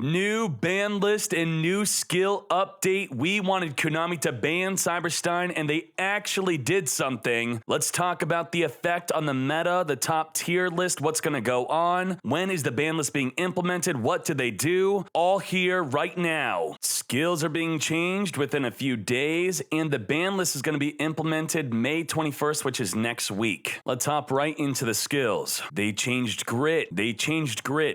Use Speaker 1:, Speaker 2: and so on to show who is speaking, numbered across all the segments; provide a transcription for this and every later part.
Speaker 1: New ban list and new skill update. We wanted Konami to ban Cyber-Stein, and they actually did something. Let's talk about the effect on the meta, the top tier list, what's going to go on, when is the ban list being implemented, what did they do, all here right now. Skills are being changed within a few days, and the ban list is going to be implemented May 21st, which is next week. Let's hop right into the skills. They changed Grit.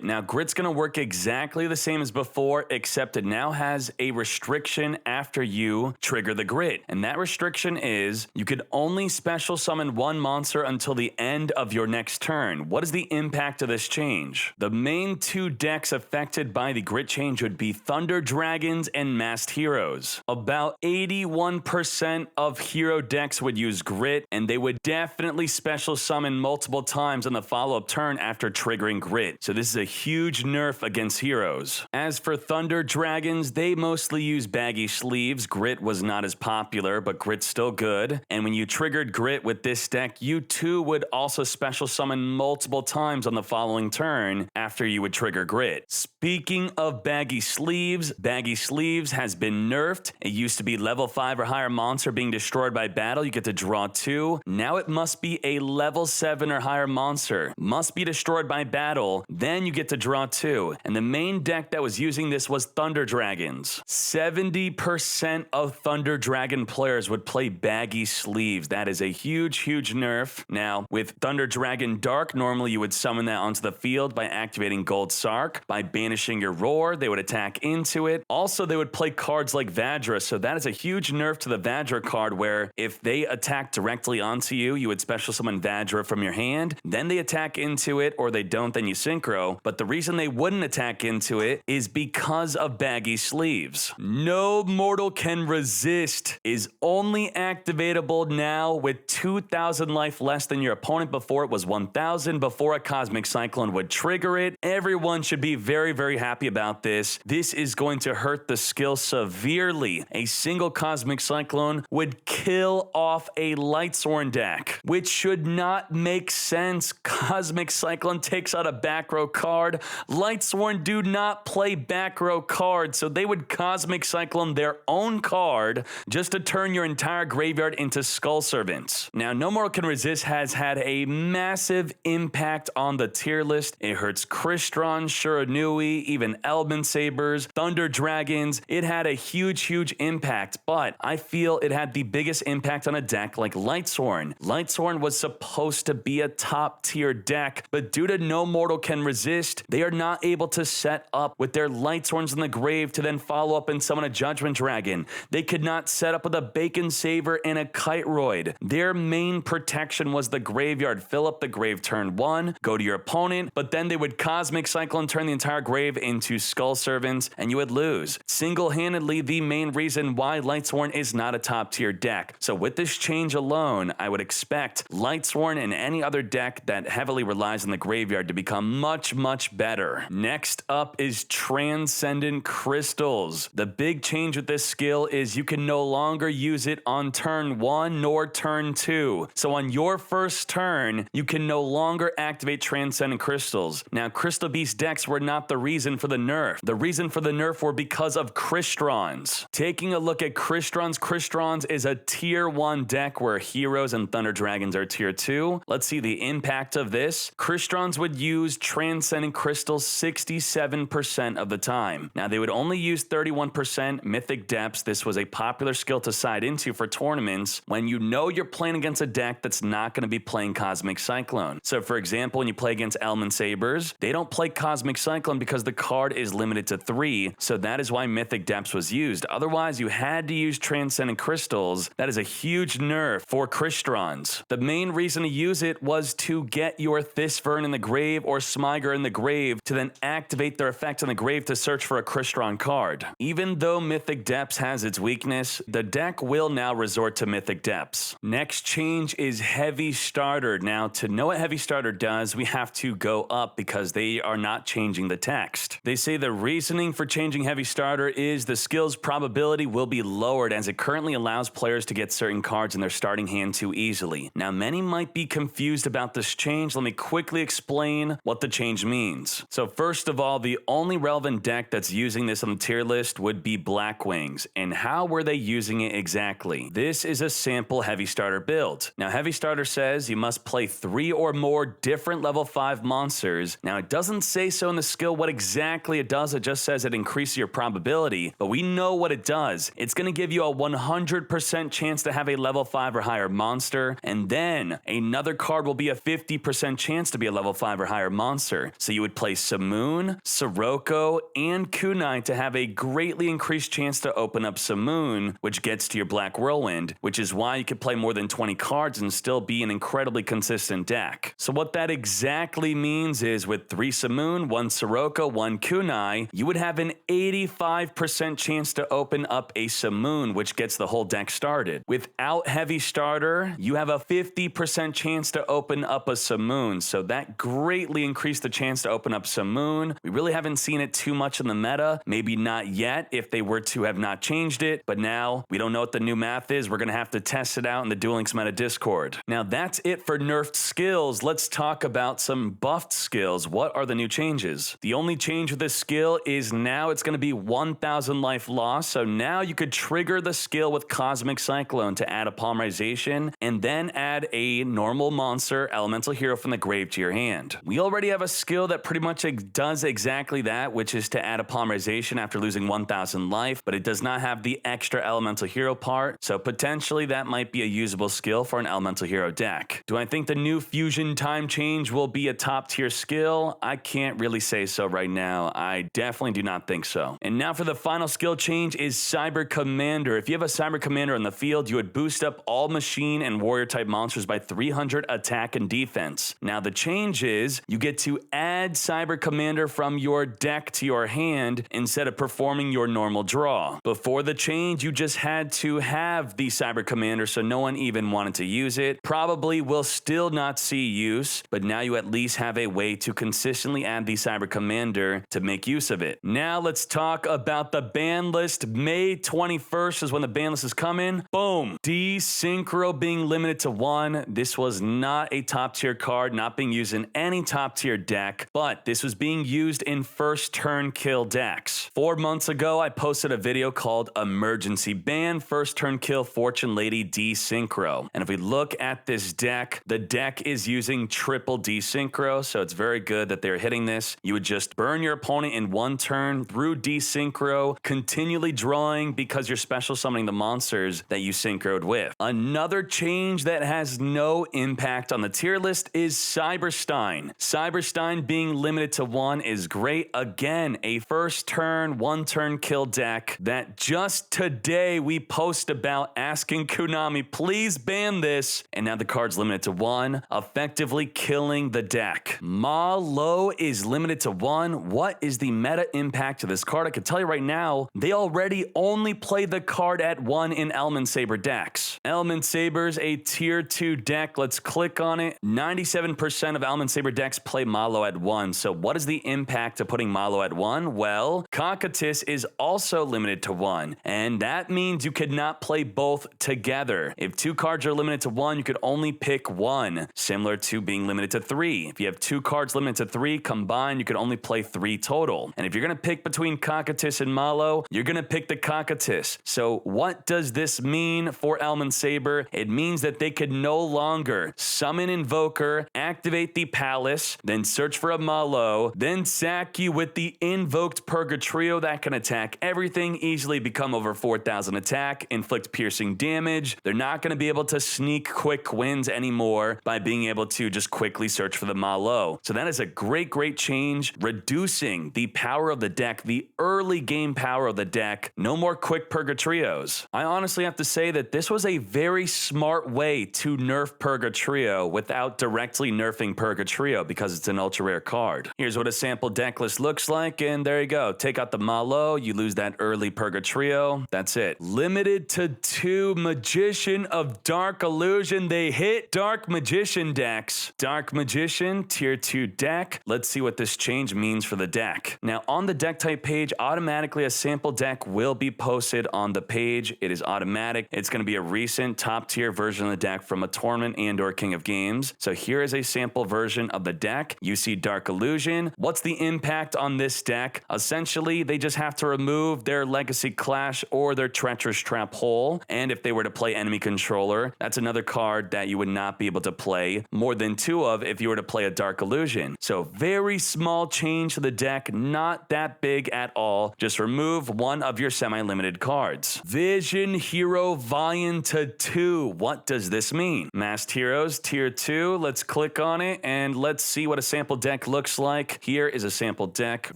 Speaker 1: Now, Grit's going to work exactly the same as before, except it now has a restriction after you trigger the Grit. And that restriction is you could only special summon one monster until the end of your next turn. What is the impact of this change? The main two decks affected by the Grit change would be Thunder Dragons and Masked Heroes. About 81% of hero decks would use Grit, and they would definitely special summon multiple times on the follow-up turn after triggering Grit. So this is a huge nerf against heroes. As for Thunder Dragons, they mostly use baggy sleeves. Grit was not as popular, but Grit's still good. And when you triggered Grit with this deck, you too would also special summon multiple times on the following turn after you would trigger Grit. Speaking of baggy sleeves has been nerfed. It used to be level 5 or higher monster being destroyed by battle. You get to draw 2. Now it must be a level 7 or higher monster. Must be destroyed by battle. Then you get to draw 2. And the main deck that was using this was Thunder Dragons. 70% of Thunder Dragon players would play baggy sleeves. That is a huge nerf. Now, with Thunder Dragon Dark, normally you would summon that onto the field by activating Gold Sark. By banishing your Roar, they would attack into it. Also, they would play cards like Vajra, so that is a huge nerf to the Vajra card where if they attack directly onto you, you would special summon Vajra from your hand, then they attack into it, or they don't, then you synchro. But the reason they wouldn't attack into it is because of baggy sleeves. No Mortal Can Resist is only activatable now with 2,000 life less than your opponent. Before it was 1,000. Before a Cosmic Cyclone would trigger it. Everyone should be very happy about this. This is going to hurt the skill severely. A single Cosmic Cyclone would kill off a Lightsworn deck, which should not make sense. Cosmic Cyclone takes out a back row card. Lightsworn do not play back row cards, so they would Cosmic Cyclone their own card just to turn your entire graveyard into Skull Servants. Now, No Mortal Can Resist has had a massive impact on the tier list. It hurts Crystron, Shiranui, even Elbin Sabers, Thunder Dragons. It had a huge impact, but I feel it had the biggest impact on a deck like Lightsworn. Lightsworn was supposed to be a top tier deck, but due to No Mortal Can Resist, they are not able to set up with their Lightsworns in the grave to then follow up and summon a Judgment Dragon. They could not set up with a Bacon Saber and a Kiteroid. Their main protection was the graveyard. Fill up the grave turn 1, go to your opponent, but then they would Cosmic Cyclone, turn the entire grave into Skull Servants, and you would lose. Single-handedly, the main reason why Lightsworn is not a top tier deck. So with this change alone, I would expect Lightsworn and any other deck that heavily relies on the graveyard to become much better. Next up is Transcendent Crystals. The big change with this skill is you can no longer use it on turn 1 nor turn 2. So on your first turn, you can no longer activate Transcendent Crystals. Now, Crystal Beast decks were not the reason for the nerf. The reason for the nerf were because of Crystons. Taking a look at Crystons is a tier 1 deck where Heroes and Thunder Dragons are tier 2. Let's see the impact of this. Crystons would use Transcendent Crystals 67% of the time. Now, they would only use 31% Mythic Depths. This was a popular skill to side into for tournaments when you know you're playing against a deck that's not going to be playing Cosmic Cyclone. So, for example, when you play against Elman Sabers, they don't play Cosmic Cyclone because the card is limited to 3, so that is why Mythic Depths was used. Otherwise, you had to use Transcendent Crystals. That is a huge nerf for Crystons. The main reason to use it was to get your Thisvern in the grave or Smyger in the grave to then activate their effect in the grave to search for a Crystron card. Even though Mythic Depths has its weakness, the deck will now resort to Mythic Depths. Next change is Heavy Starter. Now, to know what Heavy Starter does, we have to go up because they are not changing the text. They say the reasoning for changing Heavy Starter is the skill's probability will be lowered as it currently allows players to get certain cards in their starting hand too easily. Now, many might be confused about this change. Let me quickly explain what the change means. So first of all, the only relevant deck that's using this on the tier list would be Blackwings. And how were they using it exactly? This is a sample heavy starter build. Now, heavy starter says you must play 3 or more different level 5 monsters. Now, it doesn't say so in the skill what exactly it does. It just says it increases your probability, but we know what it does. It's going to give you a 100% chance to have a level 5 or higher monster, and then another card will be a 50% chance to be a level 5 or higher monster. So you would play Simoon, Sirocco, and Kunai to have a greatly increased chance to open up Simoon, which gets to your Black Whirlwind, which is why you could play more than 20 cards and still be an incredibly consistent deck. So what that exactly means is with 3 Simoon, 1 Sirocco, 1 Kunai, you would have an 85% chance to open up a Simoon, which gets the whole deck started. Without heavy starter, you have a 50% chance to open up a Simoon, so that greatly increased the chance to open up Simoon. We really haven't seen it too much in the meta, maybe not yet if they were to have not changed it, but now we don't know what the new math is. We're going to have to test it out in the Duel Links meta Discord. Now that's it for nerfed skills. Let's talk about some buffed skills. What are the new changes? The only change with this skill is now it's going to be 1,000 life loss, so now you could trigger the skill with Cosmic Cyclone to add a polymerization and then add a normal monster elemental hero from the grave to your hand. We already have a skill that pretty much does exactly that, which is to add a polymerization after losing 1,000 life, but it does not have the extra elemental hero part, so potentially that might be a usable skill for an elemental hero deck. Do I think the new fusion time change will be a top tier skill? I can't really say so right now. I definitely do not think so. And now for the final skill change is Cyber Commander. If you have a Cyber Commander on the field, you would boost up all machine and warrior type monsters by 300 attack and defense. Now the change is you get to add Cyber Commander from your deck to your hand instead of performing your normal draw. Before the change, you just had to have the Cyber Commander, so no one even wanted to use it. Probably will still not see use, but now you at least have a way to consistently add the Cyber Commander to make use of it. Now let's talk about the ban list. May 21st is when the ban list is coming. Boom. D-Synchro being limited to 1. This was not a top tier card, not being used in any top tier deck, but this was being used in first turn kill decks. 4 months ago, I posted a video called Emergency Ban First Turn Kill Fortune Lady D-Synchro. And if we look at this deck, the deck is using triple D-Synchro, so it's very good that they're hitting this. You would just burn your opponent in 1 turn through D-Synchro, continually drawing because you're special summoning the monsters that you synchroed with. Another change that has no impact on the tier list is Cyber-Stein. Cyber-Stein being limited to 1 is great. Again, a first turn, 1 turn kill deck that just today we post about asking Konami, please ban this, and now the card's limited to 1, effectively killing the deck. Ma Lo is limited to 1. What is the meta impact of this card? I can tell you right now, they already only play the card at 1 in Element Saber decks. Element Saber's a tier 2 deck. Let's click on it. 97% of Element Saber decks play Ma Lo at 1. So what is the impact of putting Ma Lo at 1? Well, Cocytus is also limited to 1, and that means you could not play both together. If 2 cards are limited to 1, you could only pick 1, similar to being limited to 3. If you have 2 cards limited to 3 combined, you could only play 3 total. And if you're going to pick between Cocytus and Ma Lo, you're going to pick the Cocytus. So what does this mean for Element Saber? It means that they could no longer summon Invoker, activate the Palace, then search for a Ma Lo, then sack you with the invoked Purgatrio that can attack everything, easily become over 4,000 attack, inflict piercing damage. They're not going to be able to sneak quick wins anymore by being able to just quickly search for the Ma Lo. So that is a great change, reducing the power of the deck, the early game power of the deck. No more quick Purgatrios. I honestly have to say that this was a very smart way to nerf Purgatrio without directly nerfing Purgatrio because it's an ultra rare card. Here's what a sample deck list looks like, and there you go. Take out the Ma Lo, you lose that early Purgatrio. That's it. Limited to 2 Magician of Dark Illusion. They hit Dark Magician decks. Dark Magician, tier 2 deck. Let's see what this change means for the deck. Now, on the deck type page, automatically automatically a sample deck will be posted on the page. It is automatic. It's going to be a recent top tier version of the deck from a tournament and or King of Games. So here is a sample version of the deck. You see Dark Illusion. What's the impact on this deck? Essentially, they just have to remove their Legacy Clash or their Treacherous Trap Hole. And if they were to play Enemy Controller, that's another card that you would not be able to play more than 2 of if you were to play a Dark Illusion. So very small change to the deck, not that big at all. Just remove one of your semi-limited cards. Vision Hero Valiant to 2. What does this mean? Masked Heroes Tier 2. Let's click on it and let's see what a sample deck looks like. Here is a sample deck.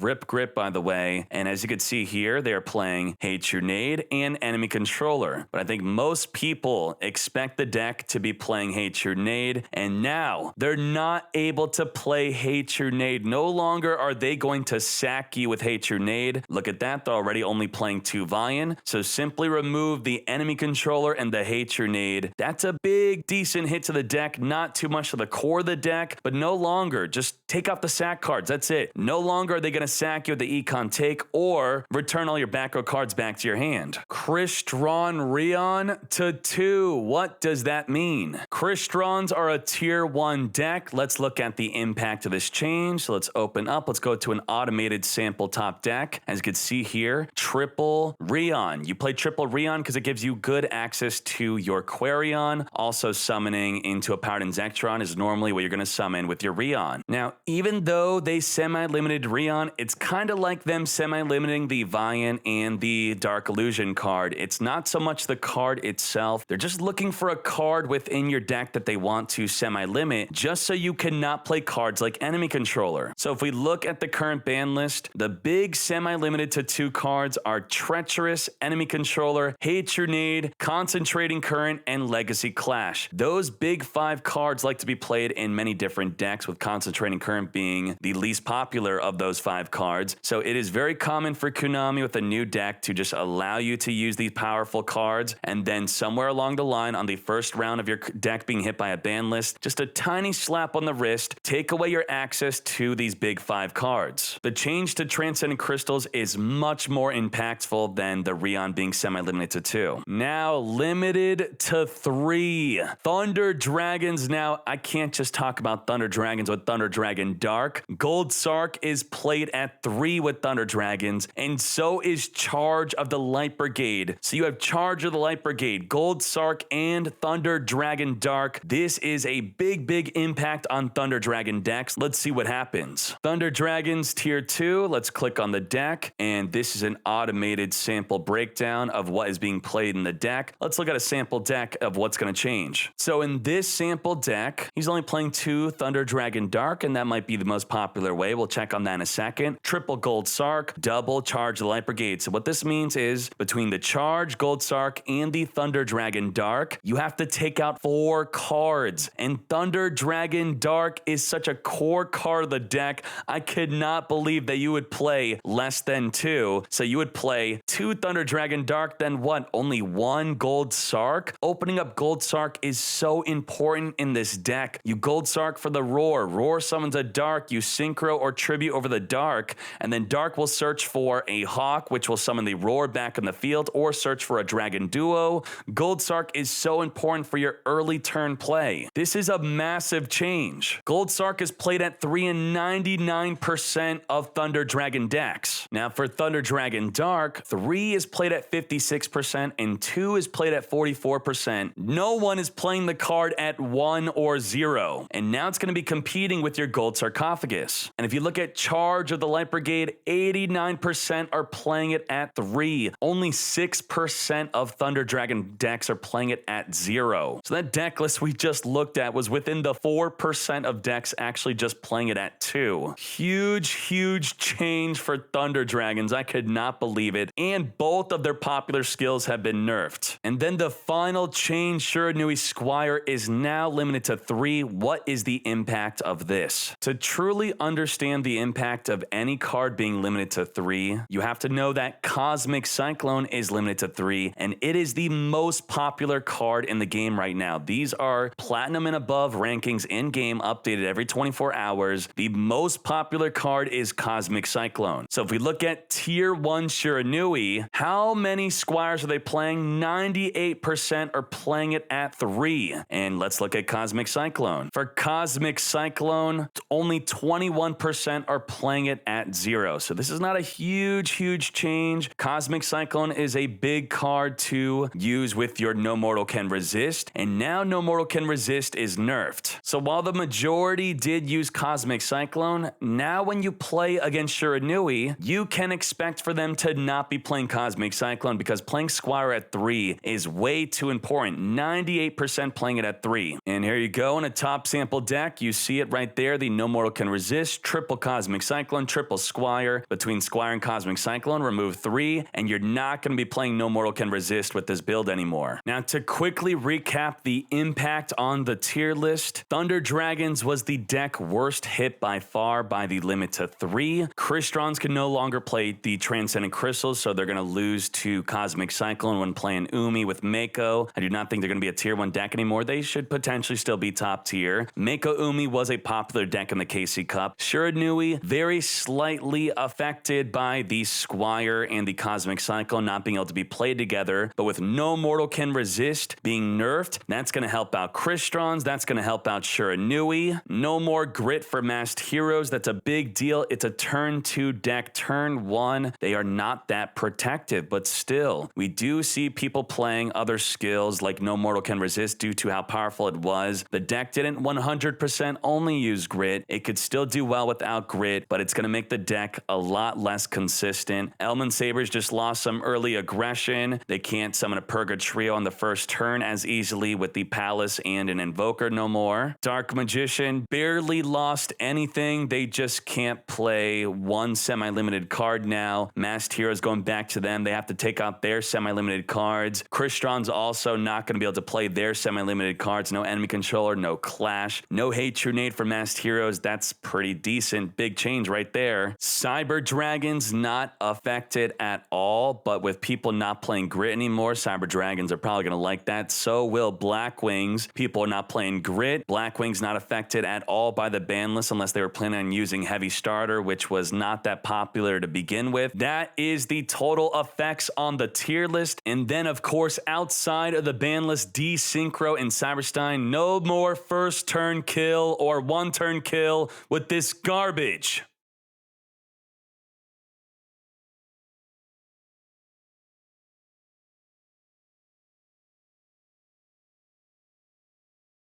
Speaker 1: Rip Grip, by the way. And as you can see here, they are playing Hate Your Nade and Enemy Controller. But I think most people expect the deck to be playing Hate Your Nade, and now they're not able to play Hate Your Nade. No longer are they going to sack you with Hate Your Nade. Look at that, they're already only playing 2 Valiant. So simply remove the Enemy Controller and the Hate Your Nade. That's a big, decent hit to the deck. Not too much to the core of the deck, but no longer. Just take off the sack cards. That's it. No longer are they going to sack you with the Econ Take or return all your back row cards back to your hand. Crystron Rion to 2. What does that mean? Crystrons are a tier 1 deck. Let's look at the impact of this change. So let's open up. Let's go to an automated sample top deck. As you can see here, triple Rion. You play triple Rion because it gives you good access to your Quarion. Also summoning into a Paladin Zectron is normally what you're going to summon with your Rion. Now, even though they semi-limited Rion, it's kind of like them semi-limiting the Valiant and the Dark Illusion card. It's not so much the card itself. They're just looking for a card within your deck that they want to semi-limit just so you cannot play cards like Enemy Controller. So if we look at the current ban list, the big semi-limited to 2 cards are Treacherous, Enemy Controller, Hate Your Nade, Concentrating Current, and Legacy Clash. Those big 5 cards like to be played in many different decks, with Concentrating Current being the least popular of those 5 cards. So it is very common for Konami with a new deck to just allow you to use these powerful cards, and then somewhere along the line on the first round of your deck being hit by a ban list, just a tiny slap on the wrist, take away your access to these big 5 cards. The change to Transcendent Crystals is much more impactful than the Rion being semi-limited to 2. Now limited to 3. Thunder Dragons. Now I can't just talk about Thunder Dragons with Thunder Dragon Dark. Gold Sark is played at 3 with Thunder Dragons, and so is Charge of the Light Brigade. So you have Charge of the Light Brigade, Gold Sark, and Thunder Dragon Dark. This is a big impact on Thunder Dragon decks. Let's see what happens. Thunder Dragons Tier 2. Let's click on the deck, and this is an automated sample breakdown of what is being played in the deck. Let's look at a sample deck of what's going to change. So in this sample deck, he's only playing 2 Thunder Dragon Dark, and that might be the most popular way. We'll check on that in a second. Triple Gold Sark, double Charge of the Light Brigade. So what this means is between the Charge, Gold Sark, and the Thunder Dragon Dark, you have to take out 4 cards. And Thunder Dragon Dark is such a core card of the deck. I could not believe that you would play less than 2. So you would play 2 Thunder Dragon Dark, then what? Only 1 Gold Sark? Opening up Gold Sark is so important in this deck. You Gold Sark for the Roar. Roar summons a Dark. You Synchro or Tribute over the Dark, and then Dark will search for a Hawk, which will summon the Roar back in the field, or search for a Dragon Duo. Gold Sark is so important for your early turn play. This is a massive change. Gold Sark is played at 3 in 99% of Thunder Dragon decks. Now for Thunder Dragon Dark, 3 is played at 56% and 2 is played at 44%. No one is playing the card at 1 or 0. And now it's going to be competing with your Gold Sarcophagus. And if you look at Charge of the Light Brigade, 89% are playing it at 3. Only 6% of Thunder Dragon decks are playing it at 0. So that deck list we just looked at was within the 4% of decks actually just playing it at 2. Huge change for Thunder Dragons. I could not believe it. And both of their popular skills have been nerfed. And then the final change, Shiranui Squire, is now limited to 3. What is the impact of this? To truly understand the impact of any card being limited to 3, you have to know that Cosmic Cyclone is limited to 3, and it is the most popular card in the game right now. These are platinum and above rankings in game, updated every 24 hours. The most popular card is Cosmic Cyclone. So if we look at Tier 1 Shiranui. How many squires are they playing? 98% are playing it at 3. And let's look at Cosmic Cyclone. For Cosmic Cyclone, only 21% are playing it at 0. So this is not a huge change. Cosmic Cyclone is a big card to use with your No Mortal Can Resist, and now No Mortal Can Resist is nerfed. So while the majority did use Cosmic Cyclone, now when you play against Shiranui, you can expect for them to not be playing Cosmic Cyclone because playing Squire at 3 is way too important. 98% playing it at 3. And here you go in a top sample deck. You see it right there, the No Mortal Can Resist, triple Cosmic Cyclone, triple Squire. Between Squire and Cosmic Cyclone, remove 3, and you're not going to be playing No Mortal Can Resist with this build anymore. Now to quickly recap the impact on the tier list, Thunder Dragons was the deck worst hit by far by the limit to 3. Crystons can no longer play the Transcendent Crystals, so they're going to lose to Cosmic Cyclone when playing Umi with Mako. I do not think they're going to be a tier 1 deck anymore. They should potentially still be top tier. Mako Umi was a popular deck in the KC Cup. Shiranui, very slightly affected by the Squire and the Cosmic Cyclone not being able to be played together, but with No Mortal Can Resist being nerfed, that's going to help out Crystons, that's going to help out Shiranui. No more Grit for Masked Heroes, that's a big deal. It's a turn 2 deck. Turn 1, they are not that protective, but still, we do see people playing other skills like No Mortal Can Resist due to how powerful it was. The deck didn't 100% only use Grit. It could still do well without Grit, but it's going to make the deck a lot less consistent. Elman Sabers just lost some early aggression. They can't summon a Purga Trio on the first turn as easily with the Palace and an Invoker no more. Dark Magician barely lost anything. They just can't play one semi-limited card now. Masked Heroes going back to them. They have to take out their semi-limited cards. Crystron's also not going to be able to play their semi-limited cards. No enemy controller, no clash, no hate Trunade for Masked Heroes. That's pretty decent. Big change right there. Cyber Dragons not affected at all, but with people not playing Grit anymore, Cyber Dragons are probably going to like that. So will Black Wings. People are not playing Grit. Black Wings not affected at all by the ban list unless they were planning on using Heavy Starter, which was not that popular to begin with. That is the total effects on the tier list. And then, of course, outside of the ban list, Desynchro and Cyber-Stein, no more first turn kill or one turn kill with this garbage.